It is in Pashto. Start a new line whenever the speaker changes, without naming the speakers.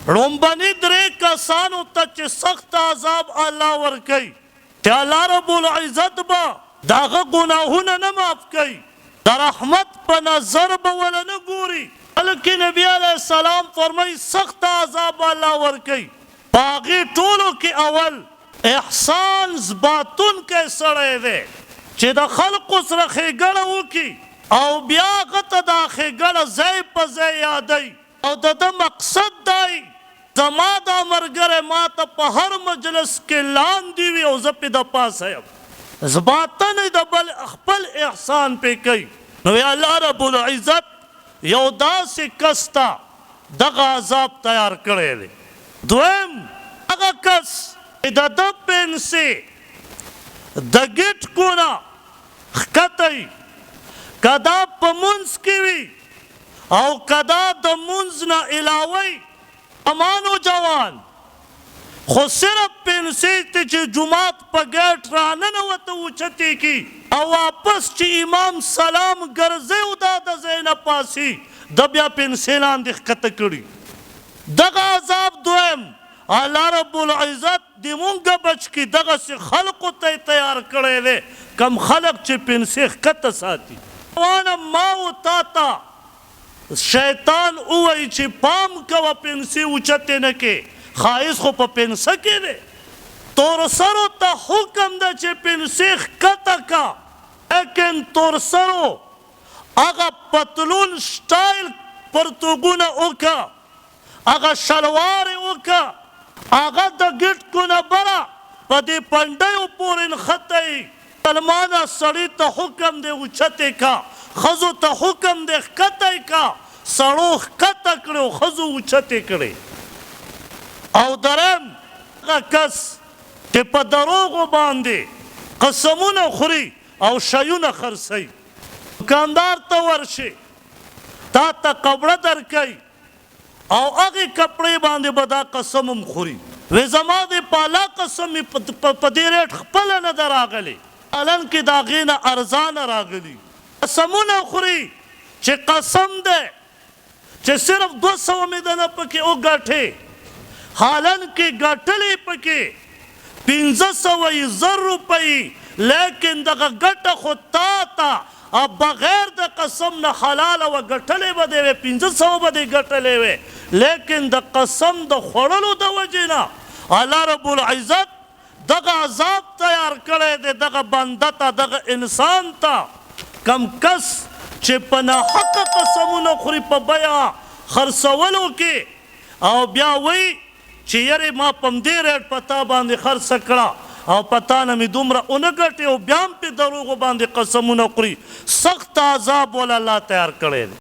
ړومبني درې کسانو ته چې سخت عذاب الله ورکوي چې الله رب العزت به د هغه ګناهونه نه معاف کوي، د رحمت په نظر به وله نه ګوري، بلکې نبي علیه السلام فرمایي سخت عذاب الله ورکوي. په هغې ټولو کې اول احسان زباتونکی سړی دی چې د خلقو سره ښېګڼه وکړي او بیا هغه ته دا ښېګڼه ځای په ځای یادوي او د ده مقصد دی زما دا ملګری ما ته په هر مجلس کې لاندې وي او زه پې د پاسه یم، زباتن د بل خپل احسان پې کوي. نو یا الله رب العزت یو داسې کس ته دغه عذاب تیار کړی دی. دویم هغه کس چې د ده پنسې د ګیټ کونه ښکته وي، که دا په منځ کې وي او که دا د منځ نه علاوه امانو جوان خو صرف پنسې ته چې جومات په ګیټ راننوته اوچتې کي او واپس چې امام سلام ګرځي او دا د ځای نه پاسي د بیا پنسې لاندې ښکته کړي. دغه عذاب دویم الله رب العزت د مونږه بچ کړي، دغسې خلقو ته یې تیار کړی دی کم خلق چې پنسې ښکته ساتي. وانم ما و تا ته شیطان ووایي چې پام کوه پنسې اوچتې نه کې، ښایست خو په پنسه کې دی. تورسرو ته حکم ده چې پنسې ښکته کا، لیکن تورسرو هغه پتلون سټایل پرتوګونه وکړه، هغه شلوار یې وکړه، هغه د ګیټ کونه بره په دې پنډیو پورې نښتی. مسلمانه سړي ته حکم دی اوچتې کا، ښځو ته حکم دی ښکته کا، سړو ښکته کړې او ښځو اوچتې کړې. او دریم هغه کس چې په دروغو باندې قسمونه خوري او شیونه خرڅوي. دکاندار ته ورشي تا ته کپړه درکوي او هغې کپړې باندې به دا قسم هم خوري، وی زما د پالا قسم مې په دې ریټ خپله نه ده راغلی، الان کې د هغې نه ارزانه راغلي. قسمونه خوري چې قسم دی چې صرف 200 مې دنه پکې وګټې، حالان کې ګټلې پکې 1500 زر روپۍ، لیکن دغه ګټه خو تا ته بغیر د قسم نه حلاله وه، ګټلې به دې وې 1500 به دې ګټلې وې، لیکن د قسم د خوړلو د وجې نه الله رب العزت دغه عذاب تیار کړی دی دغه بنده ته، دغه انسان ته. کم کس چې په ناحقه قسمونه خوري په بیه خرڅولو کې او بیا وایي چې یارې ما په همدې ریټ په تا باندې خرڅه کړه او په تا نه مې دومره ونه ګټې او بیا هم پې دروغو باندې قسمونه خوري، سخت عذاب ول الله تیار کړی دی.